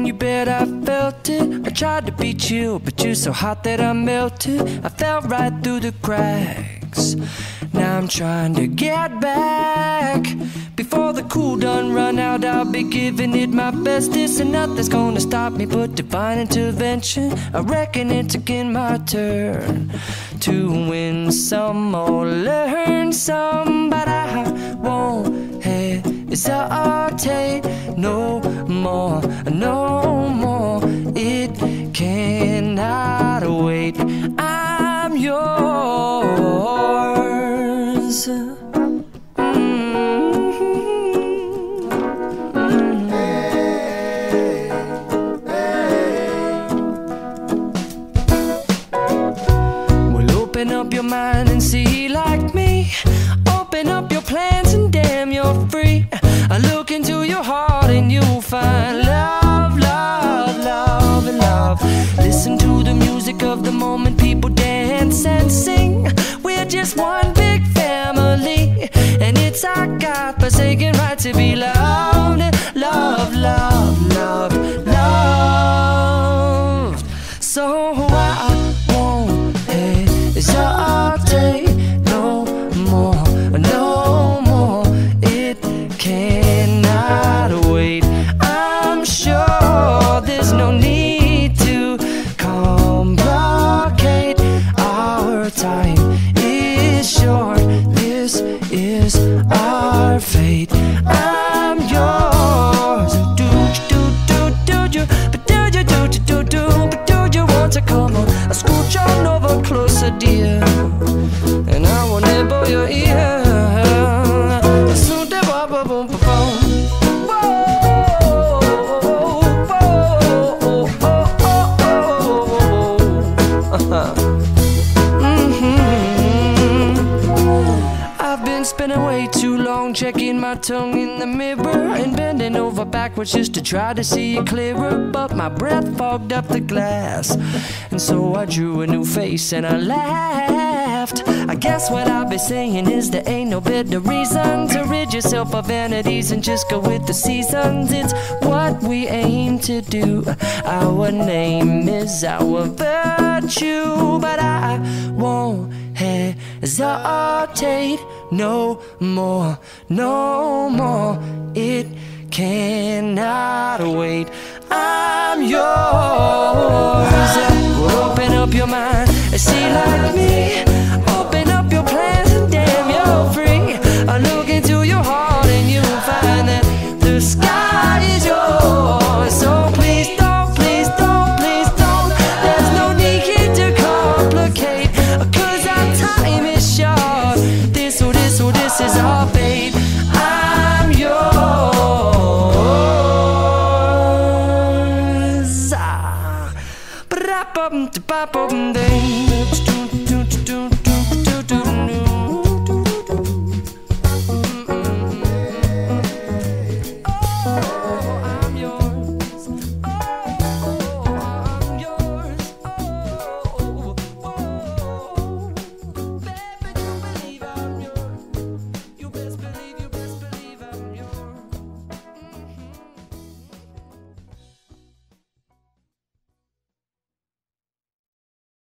and you bet I felt it. I tried to be chill, but you're so hot that I melted. I fell right through the cracks. Now I'm trying to get back. Before the cool done run out, I'll be giving it my bestest, and nothing's gonna stop me but divine intervention. I reckon it's again my turn to win some or learn some, but I won't hesitate no more, no more. It cannot wait. I'm yours. Open up your mind and see like me. Open up your plans and damn, you're free. I look into your heart and you'll find love, love, love, and love. Listen to the music of the moment, people dance and sing. We're just one big family, and it's our God-forsaken right to be loved. Love, love, love, love. So I won't hesitate no more, no more. It cannot wait. I'm sure there's no need to complicate. Our time is short. This is our fate. I'm yours. Do you, but do you, but do you want to come on? I scooch on over closer, dear, and I will nibble your ear. I've been spending way too long checking my tongue in the mirror and bending over backwards just to try to see it clearer, but my breath fogged up the glass, and so I drew a new face and I laughed. I guess what I'll be saying is there ain't no better reason to rid yourself of vanities and just go with the seasons. It's what we aim to do. Our name is our virtue, but I won't hesitate no more, no more. It cannot wait. I'm yours. Well, open up your mind and see like me. Open up your plans and damn, you're free. I look into your heart and you'll find that the sky is yours. So please don't, please don't, please don't. There's no need here to complicate, 'cause our time is short. This is our fate. I'm yours. Ba-da-bum-da-ba-bum-ding.